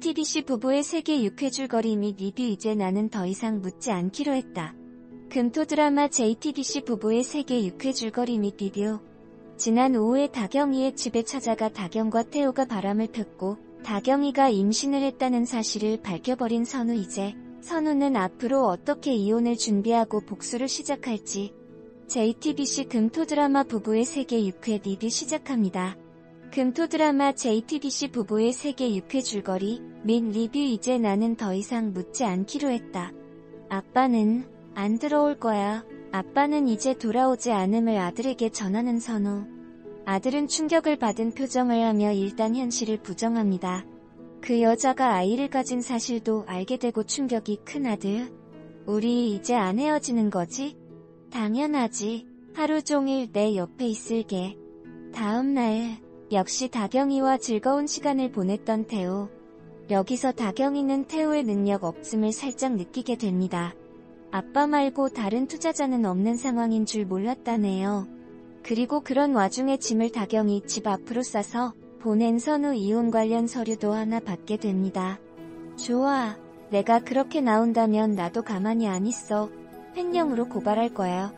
JTBC 부부의 세계 6회줄거리 및 리뷰. 이제 나는 더 이상 묻지 않기로 했다. 금토 드라마 JTBC 부부의 세계 6회줄거리 및 리뷰. 지난 오후에 다경이의 집에 찾아가 다경과 태호가 바람을 폈고 다경이가 임신을 했다는 사실을 밝혀버린 선우. 이제 선우는 앞으로 어떻게 이혼을 준비하고 복수를 시작할지. JTBC 금토 드라마 부부의 세계 6회 리뷰 시작합니다. 금토 드라마 JTBC 부부의 세계 6회 줄거리 및 리뷰. 이제 나는 더 이상 묻지 않기로 했다. 아빠는 안 들어올 거야. 아빠는 이제 돌아오지 않음을 아들에게 전하는 선우. 아들은 충격을 받은 표정을 하며 일단 현실을 부정합니다. 그 여자가 아이를 가진 사실도 알게 되고 충격이 큰 아들. 우리 이제 안 헤어지는 거지? 당연하지. 하루 종일 내 옆에 있을게. 다음날 역시 다경이와 즐거운 시간을 보냈던 태호. 여기서 다경이는 태호의 능력 없음을 살짝 느끼게 됩니다. 아빠 말고 다른 투자자는 없는 상황인 줄 몰랐다네요. 그리고 그런 와중에 짐을 다경이 집 앞으로 싸서 보낸 선우. 이혼 관련 서류도 하나 받게 됩니다. 좋아. 내가 그렇게 나온다면 나도 가만히 안 있어. 횡령으로 고발할 거야.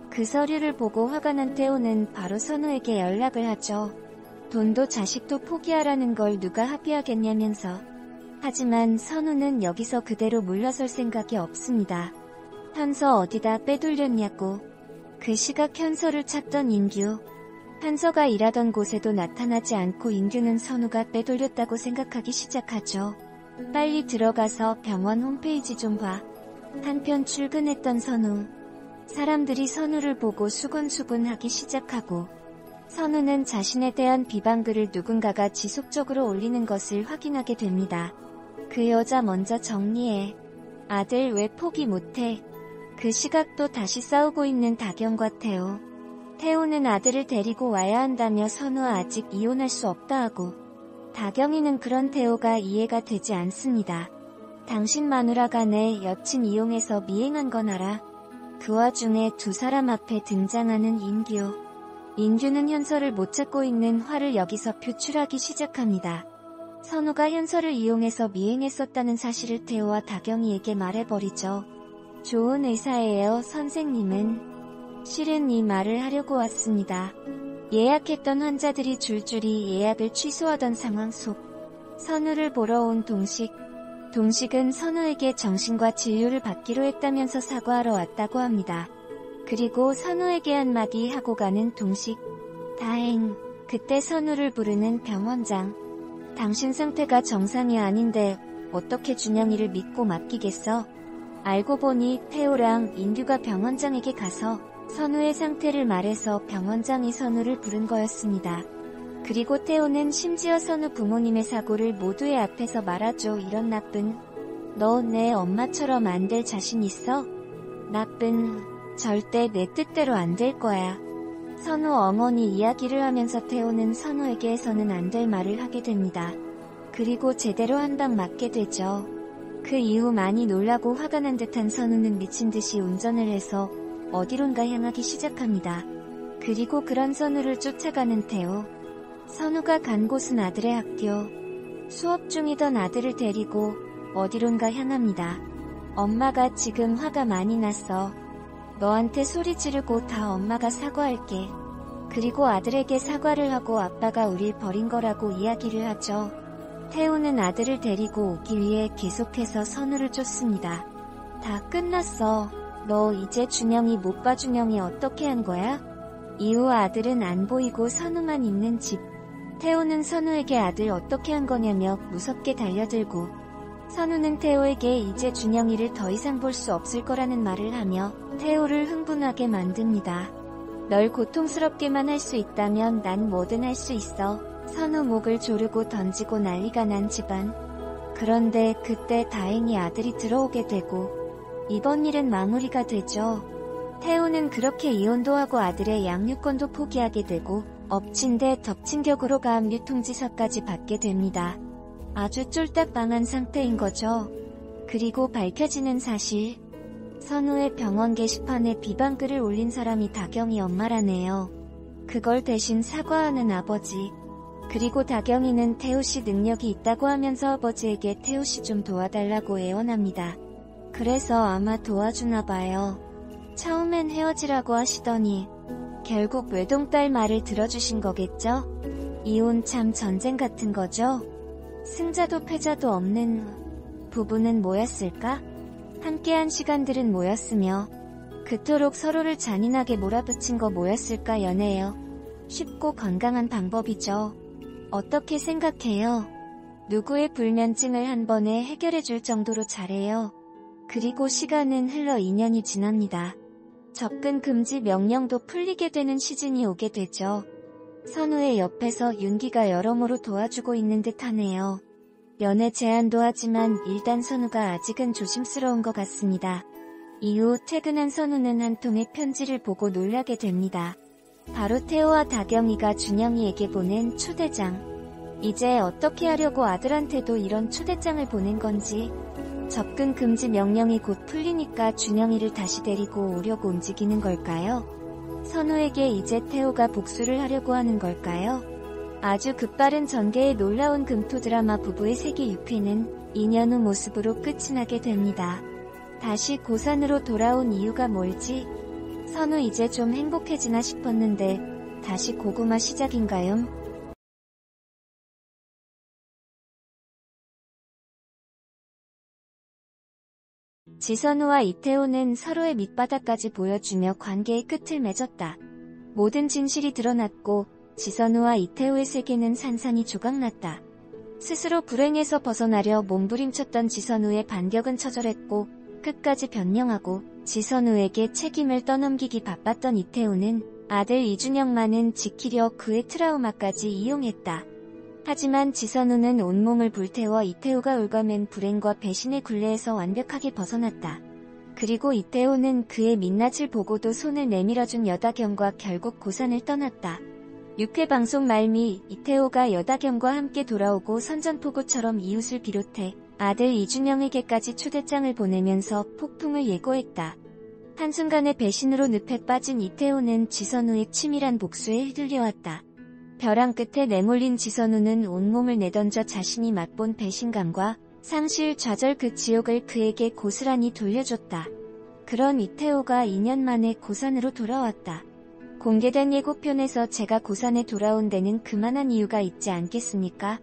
그 서류를 보고 화가 난 태호는 바로 선우에게 연락을 하죠. 돈도 자식도 포기하라는 걸 누가 합의하겠냐면서. 하지만 선우는 여기서 그대로 물러설 생각이 없습니다. 현서 어디다 빼돌렸냐고. 그 시각 현서를 찾던 인규. 현서가 일하던 곳에도 나타나지 않고 인규는 선우가 빼돌렸다고 생각하기 시작하죠. 빨리 들어가서 병원 홈페이지 좀 봐. 한편 출근했던 선우. 사람들이 선우를 보고 수근수근하기 시작하고 선우는 자신에 대한 비방글을 누군가가 지속적으로 올리는 것을 확인하게 됩니다. 그 여자 먼저 정리해. 아들 왜 포기 못해? 그 시각 또 다시 싸우고 있는 다경과 태호. 태호는 아들을 데리고 와야 한다며 선우와 아직 이혼할 수 없다 하고 다경이는 그런 태호가 이해가 되지 않습니다. 당신 마누라가 내 여친 이용해서 미행한 건 알아? 그 와중에 두 사람 앞에 등장하는 인규. 인규는 현서를 못 찾고 있는 화를 여기서 표출하기 시작합니다. 선우가 현서를 이용해서 미행했었다는 사실을 태호와 다경이에게 말해버리죠. 좋은 의사예요, 선생님은. 실은 이 말을 하려고 왔습니다. 예약했던 환자들이 줄줄이 예약을 취소하던 상황 속 선우를 보러 온 동식. 동식은 선우에게 정신과 진료를 받기로 했다면서 사과하러 왔다고 합니다. 그리고 선우에게 한마디 하고 가는 동식. 다행. 그때 선우를 부르는 병원장. 당신 상태가 정상이 아닌데 어떻게 준영이를 믿고 맡기겠어? 알고 보니 태호랑 인규가 병원장에게 가서 선우의 상태를 말해서 병원장이 선우를 부른 거였습니다. 그리고 태호는 심지어 선우 부모님의 사고를 모두의 앞에서 말하죠. 이런 나쁜. 너 내 엄마처럼 안 될 자신 있어? 나쁜. 절대 내 뜻대로 안 될 거야. 선우 어머니 이야기를 하면서 태호는 선우에게 해서는 안 될 말을 하게 됩니다. 그리고 제대로 한 방 맞게 되죠. 그 이후 많이 놀라고 화가 난 듯한 선우는 미친듯이 운전을 해서 어디론가 향하기 시작합니다. 그리고 그런 선우를 쫓아가는 태호. 선우가 간 곳은 아들의 학교. 수업 중이던 아들을 데리고 어디론가 향합니다. 엄마가 지금 화가 많이 났어. 너한테 소리 지르고 다 엄마가 사과할게. 그리고 아들에게 사과를 하고 아빠가 우릴 버린 거라고 이야기를 하죠. 태호는 아들을 데리고 오기 위해 계속해서 선우를 쫓습니다. 다 끝났어. 너 이제 준영이 못 봐. 준영이 어떻게 한 거야? 이후 아들은 안 보이고 선우만 있는 집. 태호는 선우에게 아들 어떻게 한 거냐며 무섭게 달려들고 선우는 태호에게 이제 준영이를 더 이상 볼 수 없을 거라는 말을 하며 태호를 흥분하게 만듭니다. 널 고통스럽게만 할 수 있다면 난 뭐든 할 수 있어. 선우 목을 조르고 던지고 난리가 난 집안. 그런데 그때 다행히 아들이 들어오게 되고 이번 일은 마무리가 되죠. 태호는 그렇게 이혼도 하고 아들의 양육권도 포기하게 되고 엎친 데 덮친 격으로 가압류 통지서까지 받게 됩니다. 아주 쫄딱 망한 상태인 거죠. 그리고 밝혀지는 사실. 선우의 병원 게시판에 비방글을 올린 사람이 다경이 엄마라네요. 그걸 대신 사과하는 아버지. 그리고 다경이는 태호씨 능력이 있다고 하면서 아버지에게 태호씨 좀 도와달라고 애원합니다. 그래서 아마 도와주나봐요. 처음엔 헤어지라고 하시더니 결국 외동딸 말을 들어주신 거겠죠? 이혼 참 전쟁 같은 거죠? 승자도 패자도 없는 부부는 뭐였을까? 함께한 시간들은 뭐였으며 그토록 서로를 잔인하게 몰아붙인 거 뭐였을까? 연애요. 쉽고 건강한 방법이죠. 어떻게 생각해요? 누구의 불면증을 한 번에 해결해줄 정도로 잘해요. 그리고 시간은 흘러 2년이 지납니다. 접근 금지 명령도 풀리게 되는 시즌이 오게 되죠. 선우의 옆에서 윤기가 여러모로 도와주고 있는 듯 하네요. 연애 제안도 하지만 일단 선우가 아직은 조심스러운 것 같습니다. 이후 퇴근한 선우는 한 통의 편지를 보고 놀라게 됩니다. 바로 태호와 다경이가 준영이에게 보낸 초대장. 이제 어떻게 하려고 아들한테도 이런 초대장을 보낸 건지. 접근 금지 명령이 곧 풀리니까 준영이를 다시 데리고 오려고 움직이는 걸까요? 선우에게 이제 태호가 복수를 하려고 하는 걸까요? 아주 급빠른 전개의 놀라운 금토 드라마 부부의 세계 6회는 2년 후 모습으로 끝이 나게 됩니다. 다시 고산으로 돌아온 이유가 뭘지? 선우 이제 좀 행복해지나 싶었는데 다시 고구마 시작인가요? 지선우와 이태호는 서로의 밑바닥까지 보여주며 관계의 끝을 맺었다. 모든 진실이 드러났고 지선우와 이태호의 세계는 산산이 조각났다. 스스로 불행에서 벗어나려 몸부림쳤던 지선우의 반격은 처절했고 끝까지 변명하고 지선우에게 책임을 떠넘기기 바빴던 이태호는 아들 이준영만은 지키려 그의 트라우마까지 이용했다. 하지만 지선우는 온몸을 불태워 이태호가 올가맨 불행과 배신의 굴레에서 완벽하게 벗어났다. 그리고 이태호는 그의 민낯을 보고도 손을 내밀어준 여다경과 결국 고산을 떠났다. 6회 방송 말미 이태호가 여다경과 함께 돌아오고 선전포고처럼 이웃을 비롯해 아들 이준영에게까지 초대장을 보내면서 폭풍을 예고했다. 한순간의 배신으로 늪에 빠진 이태호는 지선우의 치밀한 복수에 휘둘려왔다. 벼랑 끝에 내몰린 지선우는 온몸을 내던져 자신이 맛본 배신감과 상실 좌절 그 지옥을 그에게 고스란히 돌려줬다. 그런 이태호가 2년 만에 고산으로 돌아왔다. 공개된 예고편에서 제가 고산에 돌아온 데는 그만한 이유가 있지 않겠습니까?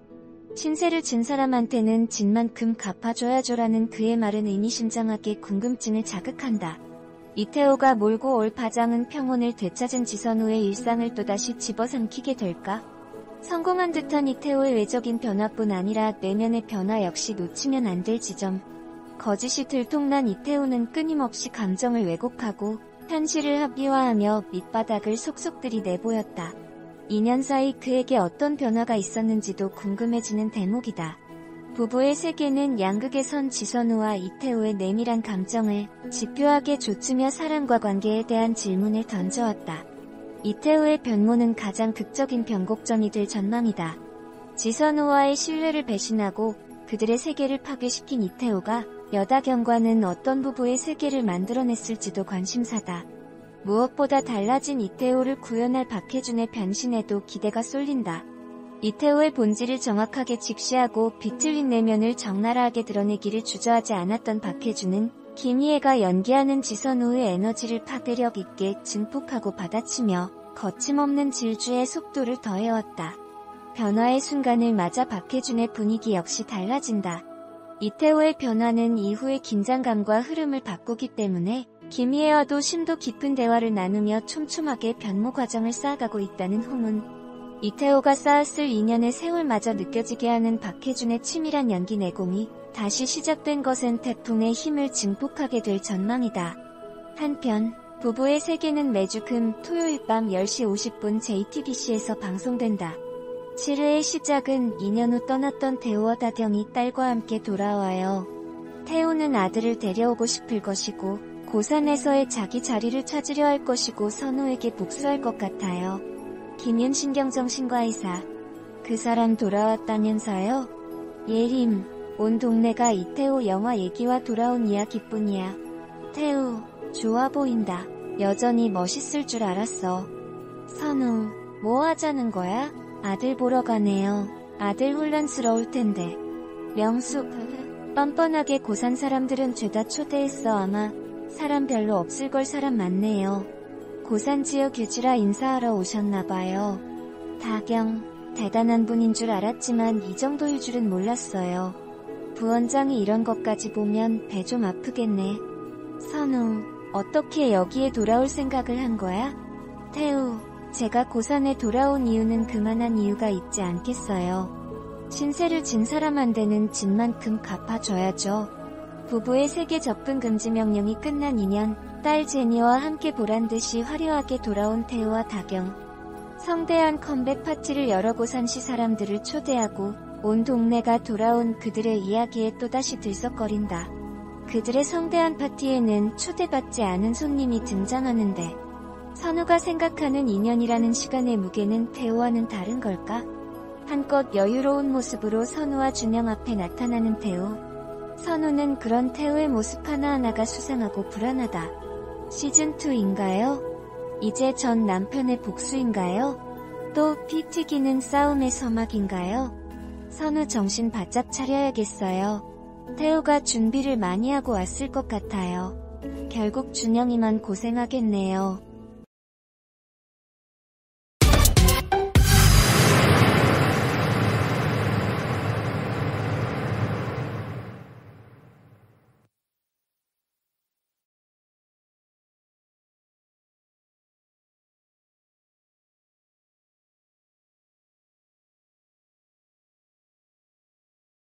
신세를 진 사람한테는 진 만큼 갚아줘야죠라는 그의 말은 의미심장하게 궁금증을 자극한다. 이태호가 몰고 올 파장은 평온을 되찾은 지선우의 일상을 또다시 집어삼키게 될까? 성공한 듯한 이태호의 외적인 변화뿐 아니라 내면의 변화 역시 놓치면 안 될 지점. 거짓이 들통난 이태호는 끊임없이 감정을 왜곡하고 현실을 합리화하며 밑바닥을 속속 들이내보였다. 2년 사이 그에게 어떤 변화가 있었는지도 궁금해지는 대목이다. 부부의 세계는 양극에선 지선우와 이태호의 내밀한 감정을 집요하게 좇으며 사랑과 관계에 대한 질문을 던져왔다. 이태호의 변모는 가장 극적인 변곡점이 될 전망이다. 지선우와의 신뢰를 배신하고 그들의 세계를 파괴시킨 이태호가 여다경과는 어떤 부부의 세계를 만들어냈을지도 관심사다. 무엇보다 달라진 이태호를 구현할 박해준의 변신에도 기대가 쏠린다. 이태호의 본질을 정확하게 직시하고 비틀린 내면을 적나라하게 드러내기를 주저하지 않았던 박해준은 김희애가 연기하는 지선우의 에너지를 파괴력 있게 증폭하고 받아치며 거침없는 질주의 속도를 더해왔다. 변화의 순간을 맞아 박해준의 분위기 역시 달라진다. 이태호의 변화는 이후의 긴장감과 흐름을 바꾸기 때문에 김희애와도 심도 깊은 대화를 나누며 촘촘하게 변모 과정을 쌓아가고 있다는 후문. 이태호가 쌓았을 2년의 세월마저 느껴지게 하는 박해준의 치밀한 연기 내공이 다시 시작된 것은 태풍의 힘을 증폭하게 될 전망이다. 한편 부부의 세계는 매주 금, 토요일 밤 10시 50분 JTBC에서 방송된다. 7회의 시작은 2년 후 떠났던 태호와 다경이 딸과 함께 돌아와요. 태호는 아들을 데려오고 싶을 것이고 고산에서의 자기 자리를 찾으려 할 것이고 선우에게 복수할 것 같아요. 김윤 신경정신과의사. 그 사람 돌아왔다면서요? 예림. 온 동네가 이태호 영화 얘기와 돌아온 이야기뿐이야. 태호, 좋아 보인다. 여전히 멋있을 줄 알았어. 선우, 뭐 하자는 거야? 아들 보러 가네요. 아들 혼란스러울 텐데. 명수, 뻔뻔하게 고산 사람들은 죄다 초대했어. 아마 사람 별로 없을 걸. 사람 많네요. 고산 지역 유지라 인사하러 오셨나봐요. 다경, 대단한 분인 줄 알았지만 이 정도일 줄은 몰랐어요. 부원장이 이런 것까지 보면 배 좀 아프겠네. 선우, 어떻게 여기에 돌아올 생각을 한 거야? 태우, 제가 고산에 돌아온 이유는 그만한 이유가 있지 않겠어요. 신세를 진 사람한테는 진 만큼 갚아줘야죠. 부부의 세계 접근 금지 명령이 끝난 2년, 딸 제니와 함께 보란듯이 화려하게 돌아온 태우와 다경. 성대한 컴백 파티를 열어 고산시 사람들을 초대하고 온 동네가 돌아온 그들의 이야기에 또다시 들썩거린다. 그들의 성대한 파티에는 초대받지 않은 손님이 등장하는데 선우가 생각하는 2년이라는 시간의 무게는 태우와는 다른 걸까? 한껏 여유로운 모습으로 선우와 준영 앞에 나타나는 태우. 선우는 그런 태우의 모습 하나하나가 수상하고 불안하다. 시즌2인가요? 이제 전 남편의 복수인가요? 또 피 튀기는 싸움의 서막인가요? 선우 정신 바짝 차려야겠어요. 태우가 준비를 많이 하고 왔을 것 같아요. 결국 준영이만 고생하겠네요.